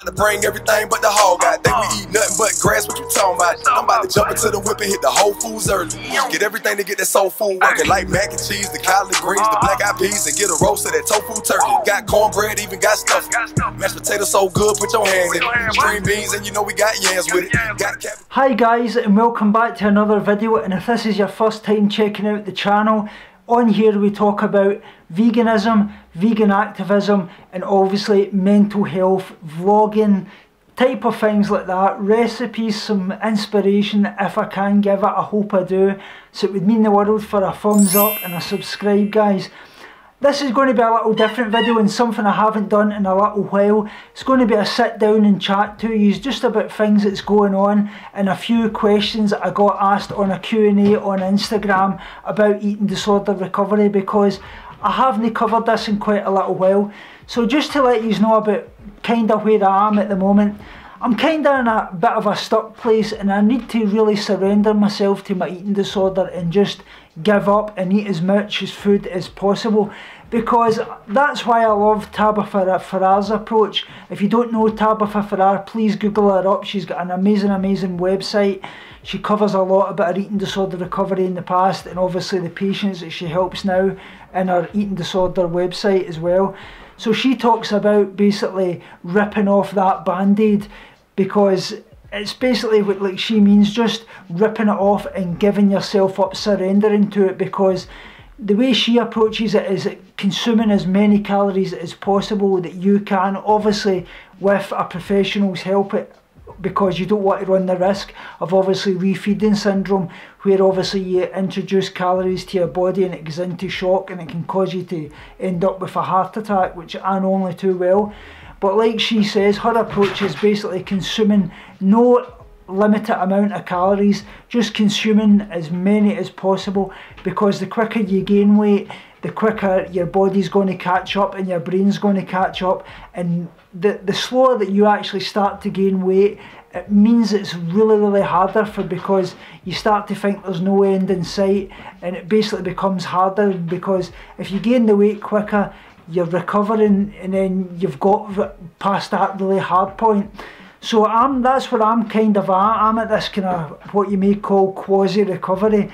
To bring everything but the hog out. Think we eat nothing but grass, what you talking about? I'm about to jump into the whip and hit the Whole Foods early. Get everything to get that soul food working, like mac and cheese, the collard greens, the black eyed peas, and get a roast of that tofu turkey. Got cornbread, even got stuffing. Mashed potatoes so good, put your hand in it. String beans, and you know we got yams with it. Hi guys, and welcome back to another video. And if this is your first time checking out the channel, on here we talk about veganism, vegan activism, and obviously mental health, vlogging, type of things like that, recipes, some inspiration if I can give it, I hope I do. So it would mean the world for a thumbs up and a subscribe, guys. This is going to be a little different video and something I haven't done in a little while. It's going to be a sit down and chat to you just about things that's going on and a few questions that I got asked on a Q&A on Instagram about eating disorder recovery, because I haven't covered this in quite a little while. So just to let you know about kind of where I am at the moment, I'm kind of in a bit of a stuck place and I need to really surrender myself to my eating disorder and just give up and eat as much as food as possible, because that's why I love Tabitha Farrar's approach. If you don't know Tabitha Farrar, please Google her up. She's got an amazing website. She covers a lot about her eating disorder recovery in the past and obviously the patients that she helps now in her eating disorder website as well. So she talks about basically ripping off that band-aid, because it's basically what like she means, just ripping it off and giving yourself up, surrendering to it, because the way she approaches it is consuming as many calories as possible that you can, obviously with a professional's help, because you don't want to run the risk of obviously refeeding syndrome, where obviously you introduce calories to your body and it goes into shock and it can cause you to end up with a heart attack, which I know only too well. But like she says, her approach is basically consuming no limited amount of calories, just consuming as many as possible, because the quicker you gain weight, the quicker your body's going to catch up and your brain's going to catch up, and the slower that you actually start to gain weight, it means it's really harder, because you start to think there's no end in sight, and it basically becomes harder, because if you gain the weight quicker, you're recovering and then you've got past that really hard point. So that's where I'm kind of at. I'm at this kind of what you may call quasi-recovery.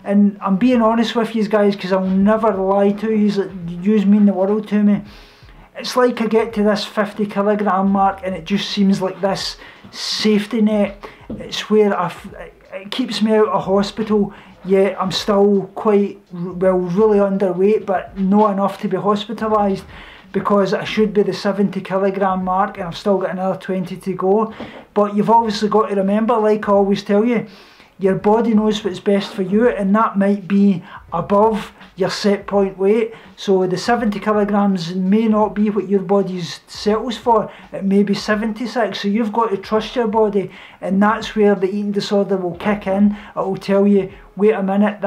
And I'm being honest with you guys, because I'll never lie to you. You mean the world to me. It's like I get to this 50 kilogram mark and it just seems like this safety net. It's where it keeps me out of hospital, yet I'm still quite, well, really underweight, but not enough to be hospitalised, because I should be the 70 kilogram mark and I've still got another 20 to go. But you've obviously got to remember, like I always tell you, your body knows what's best for you, and that might be above your set point weight. So the 70 kilograms may not be what your body settles for, it may be 76. So you've got to trust your body, and that's where the eating disorder will kick in. It will tell you, wait a minute,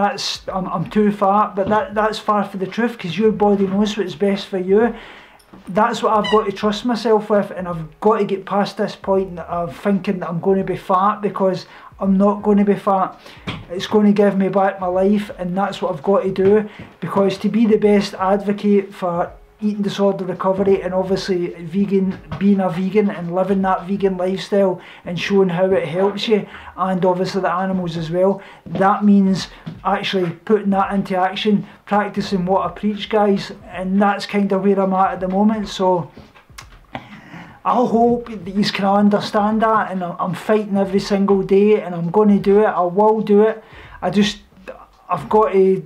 I'm too fat, but that's far from the truth, because your body knows what's best for you. That's what I've got to trust myself with, and I've got to get past this point of thinking that I'm going to be fat, because I'm not going to be fat. It's going to give me back my life, and that's what I've got to do, because to be the best advocate for eating disorder recovery and obviously being a vegan and living that vegan lifestyle and showing how it helps you and obviously the animals as well, that means actually putting that into action, practicing what I preach, guys, and that's kind of where I'm at the moment. So I hope that you can understand that, and I'm fighting every single day, and I'm going to do it. I will do it. I've just got to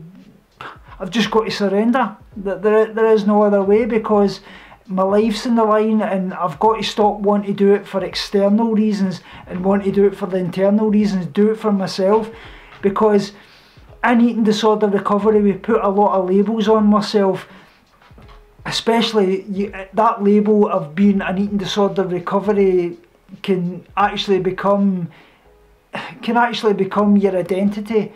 surrender. There is no other way, because my life's in the line, and I've got to stop wanting to do it for external reasons and want to do it for the internal reasons, do it for myself, because in eating disorder recovery we put a lot of labels on myself. Especially that label of being an eating disorder recovery can actually become your identity.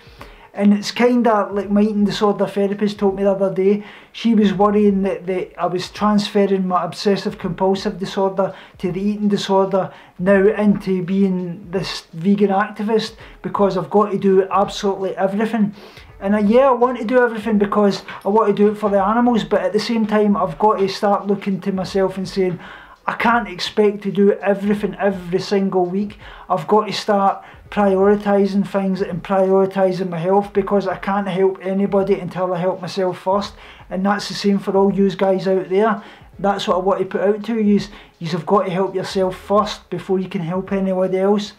And it's kind of like my eating disorder therapist told me the other day. She was worrying that I was transferring my obsessive compulsive disorder to the eating disorder now into being this vegan activist, because I've got to do absolutely everything. And yeah, I want to do everything because I want to do it for the animals, but at the same time I've got to start looking to myself and saying, I can't expect to do everything every single week. I've got to start prioritising things and prioritising my health, because I can't help anybody until I help myself first. And that's the same for all you guys out there. That's what I want to put out to you. You've got to help yourself first before you can help anybody else.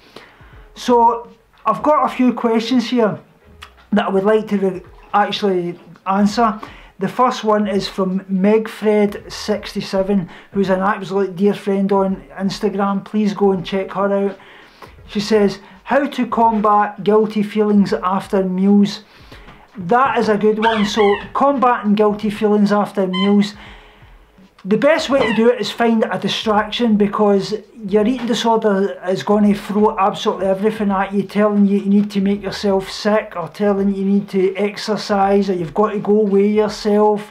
So I've got a few questions here that I would like to actually answer. The first one is from MegFred67, who's an absolute dear friend on Instagram. Please go and check her out. She says, how to combat guilty feelings after meals. That is a good one. So combating guilty feelings after meals, the best way to do it is find a distraction, because your eating disorder is going to throw absolutely everything at you, telling you need to make yourself sick, or telling you need to exercise, or you've got to go weigh yourself.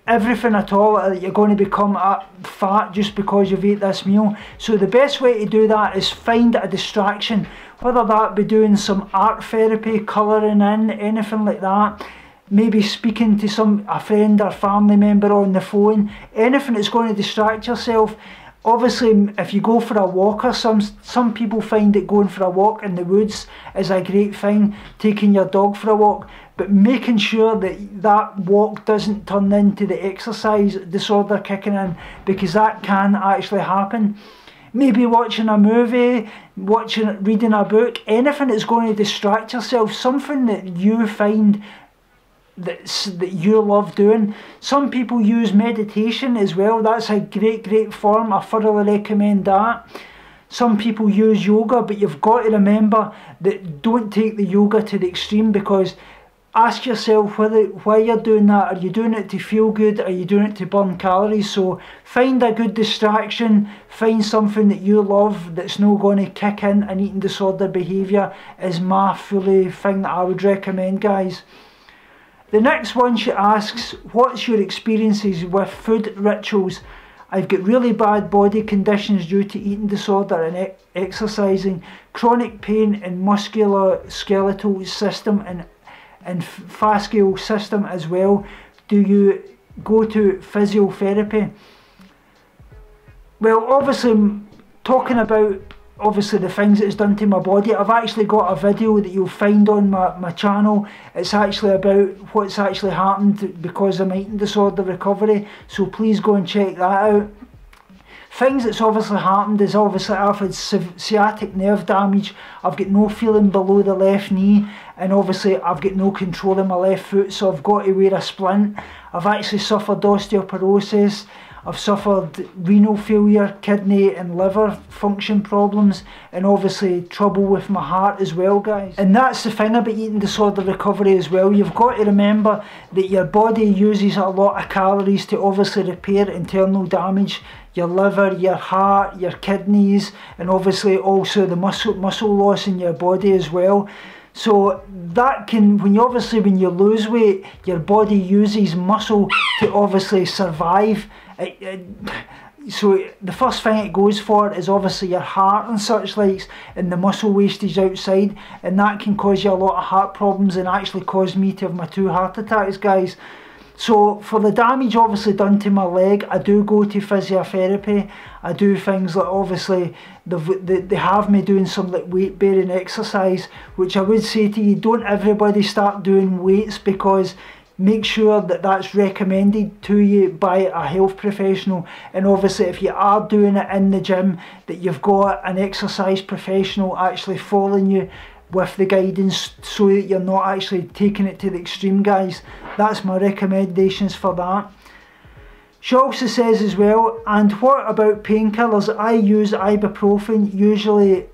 Everything at all, you're going to become fat just because you've ate this meal. So the best way to do that is find a distraction, whether that be doing some art therapy, colouring in, anything like that. Maybe speaking to a friend or family member on the phone, anything that's going to distract yourself. Obviously, if you go for a walk, or some people find that going for a walk in the woods is a great thing, taking your dog for a walk, but making sure that that walk doesn't turn into the exercise disorder kicking in, because that can actually happen. Maybe watching a movie, reading a book, anything that's going to distract yourself, something that you find that you love doing. Some people use meditation as well. That's a great form. I thoroughly recommend that. Some people use yoga, but you've got to remember that don't take the yoga to the extreme, because ask yourself why you're doing that. Are you doing it to feel good? Are you doing it to burn calories? So find a good distraction, find something that you love that's not going to kick in an eating disorder behaviour, is my fully thing that I would recommend, guys. The next one, she asks, what's your experiences with food rituals? I've got really bad body conditions due to eating disorder and exercising, chronic pain in musculoskeletal system and fascial system as well. Do you go to physiotherapy? Well, obviously, talking about the things that it's done to my body, I've actually got a video that you'll find on my channel. It's actually about what's actually happened because of my eating disorder recovery, so please go and check that out. Things that's obviously happened is obviously I've had sciatic nerve damage, I've got no feeling below the left knee, and obviously I've got no control in my left foot, so I've got to wear a splint. I've actually suffered osteoporosis, I've suffered renal failure, kidney and liver function problems, and obviously trouble with my heart as well, guys. And that's the thing about eating disorder recovery as well. You've got to remember that your body uses a lot of calories to obviously repair internal damage. Your liver, your heart, your kidneys, and obviously also the muscle loss in your body as well. So that can, when you lose weight, your body uses muscle to obviously survive. So the first thing it goes for is obviously your heart and such likes, and the muscle wastage outside, and that can cause you a lot of heart problems and actually caused me to have my 2 heart attacks, guys. So for the damage obviously done to my leg, I do go to physiotherapy. I do things like, obviously they have me doing some like weight bearing exercise, which I would say to you, don't everybody start doing weights, because make sure that that's recommended to you by a health professional. And obviously if you are doing it in the gym, that you've got an exercise professional actually following you with the guidance, so that you're not actually taking it to the extreme, guys. That's my recommendations for that. She also says as well, and what about painkillers? I use ibuprofen, usually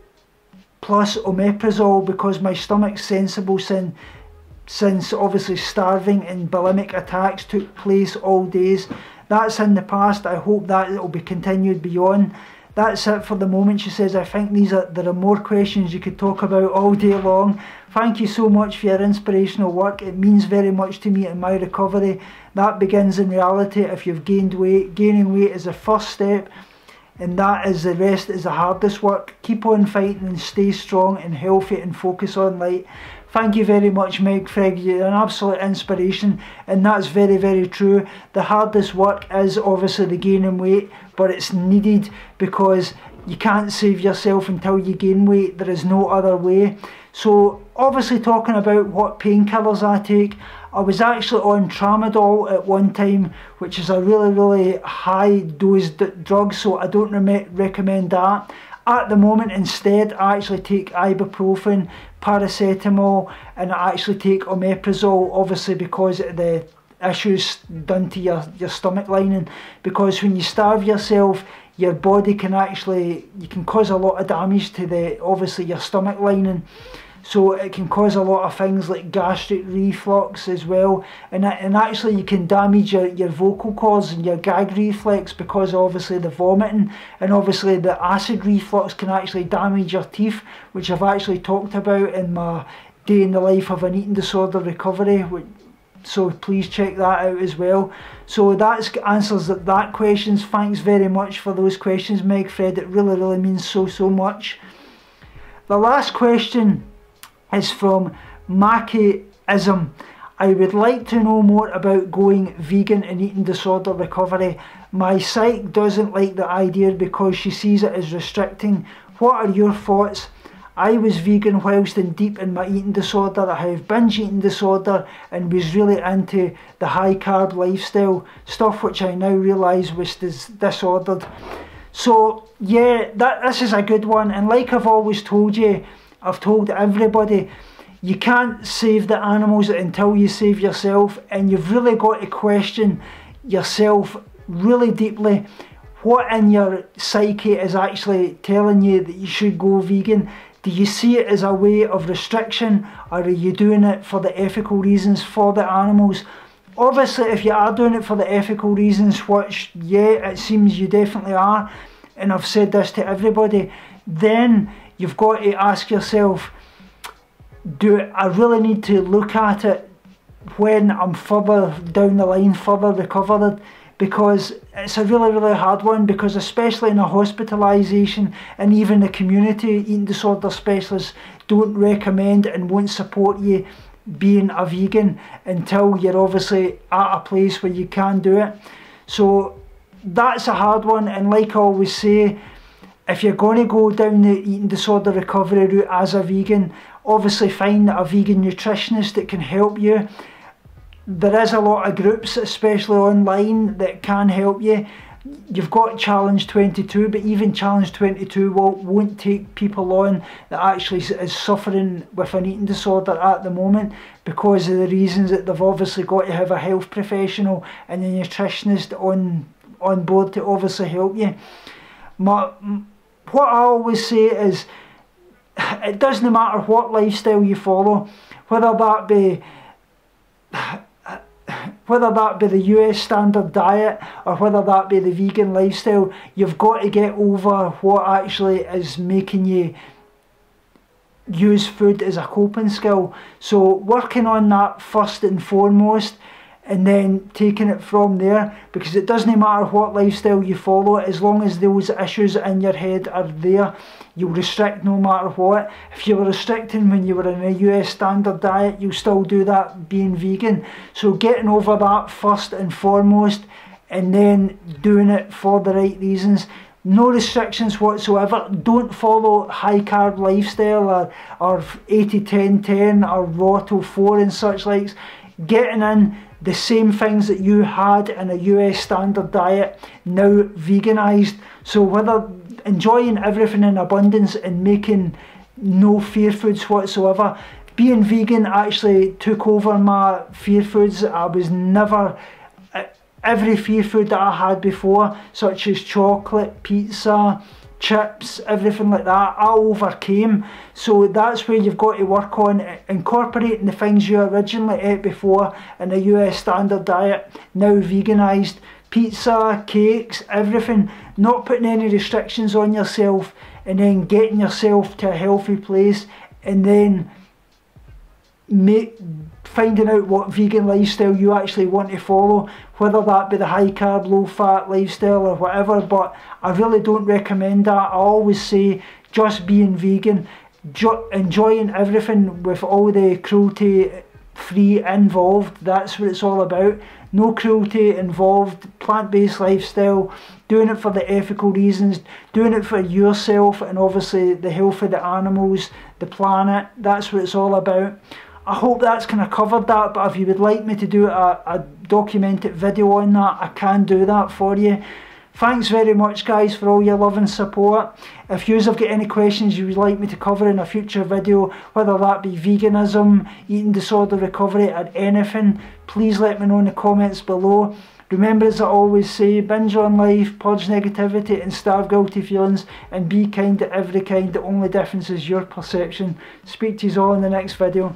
plus omeprazole, because my stomach's sensible since obviously starving and bulimic attacks took place all days. That's in the past. I hope that it will be continued beyond. That's it for the moment, she says. I think there are more questions you could talk about all day long. Thank you so much for your inspirational work. It means very much to me in my recovery. That begins in reality if you've gained weight. Gaining weight is the first step, and the rest is the hardest work. Keep on fighting and stay strong and healthy and focus on light. Thank you very much, Meg Freg. You're an absolute inspiration, and that's very, very true. The hardest work is obviously the gaining weight, but it's needed because you can't save yourself until you gain weight. There is no other way. So obviously, talking about what painkillers I take, I was actually on tramadol at one time, which is a really high dose drug, so I don't recommend that. At the moment, instead, I actually take ibuprofen, paracetamol, and I actually take omeprazole, obviously because of the issues done to your stomach lining. Because when you starve yourself, your body can you can cause a lot of damage to obviously your stomach lining. So it can cause a lot of things like gastric reflux as well, and actually you can damage your vocal cords and your gag reflex because obviously the vomiting, and obviously the acid reflux can actually damage your teeth, which I've actually talked about in my day in the life of an eating disorder recovery, so please check that out as well. So that answers that questions. Thanks very much for those questions, Meg Fred. It really means so much. The last question is from Mackeyism. I would like to know more about going vegan and eating disorder recovery. My psych doesn't like the idea because she sees it as restricting. What are your thoughts? I was vegan whilst in deep in my eating disorder. I have binge eating disorder and was really into the high carb lifestyle stuff, which I now realise was disordered. So yeah, this is a good one, and like I've always told you, I've told everybody, you can't save the animals until you save yourself, and you've really got to question yourself really deeply. What in your psyche is actually telling you that you should go vegan? Do you see it as a way of restriction, or are you doing it for the ethical reasons for the animals? Obviously, if you are doing it for the ethical reasons, which, yeah, it seems you definitely are, and I've said this to everybody, then you've got to ask yourself, do I really need to look at it when I'm further down the line, further recovered? Because it's a really hard one, because especially in a hospitalisation, and even the community eating disorder specialists don't recommend and won't support you being a vegan until you're obviously at a place where you can do it. So that's a hard one, and like I always say, if you're going to go down the eating disorder recovery route as a vegan, obviously find a vegan nutritionist that can help you. There is a lot of groups, especially online, that can help you. You've got Challenge 22, but even Challenge 22 won't take people on that actually is suffering with an eating disorder at the moment, because of the reasons that they've obviously got to have a health professional and a nutritionist on board to obviously help you. What I always say is, it doesn't matter what lifestyle you follow, whether that be the US standard diet or whether that be the vegan lifestyle, you've got to get over what actually is making you use food as a coping skill. So working on that first and foremost, and then taking it from there, because it doesn't matter what lifestyle you follow, as long as those issues in your head are there, you'll restrict no matter what. If you were restricting when you were in a US standard diet, you'll still do that being vegan. So getting over that first and foremost, and then doing it for the right reasons. No restrictions whatsoever. Don't follow high carb lifestyle or 80-10-10 or raw till 4 and such likes. Getting in the same things that you had in a US standard diet, now veganised. So whether enjoying everything in abundance and making no fear foods whatsoever. Being vegan actually took over my fear foods. I was never, every fear food that I had before, such as chocolate, pizza, chips, everything like that, I overcame. So that's where you've got to work on, incorporating the things you originally ate before in a US standard diet, now veganised. Pizza, cakes, everything, not putting any restrictions on yourself, and then getting yourself to a healthy place, and then finding out what vegan lifestyle you actually want to follow, whether that be the high carb, low fat lifestyle or whatever. But I really don't recommend that. I always say just being vegan, enjoying everything with all the cruelty free involved. That's what it's all about. No cruelty involved, plant-based lifestyle, doing it for the ethical reasons, doing it for yourself and obviously the health of the animals, the planet. That's what it's all about. I hope that's kind of covered that, but if you would like me to do a documented video on that, I can do that for you. Thanks very much guys for all your love and support. If you have got any questions you would like me to cover in a future video, whether that be veganism, eating disorder recovery or anything, please let me know in the comments below. Remember, as I always say, binge on life, purge negativity and starve guilty feelings, and be kind to every kind. The only difference is your perception. Speak to you all in the next video.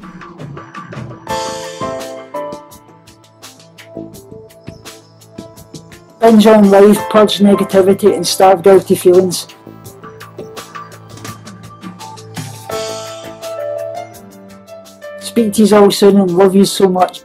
Binge on life, purge negativity and starve guilty feelings. Speak to you all soon and love you so much.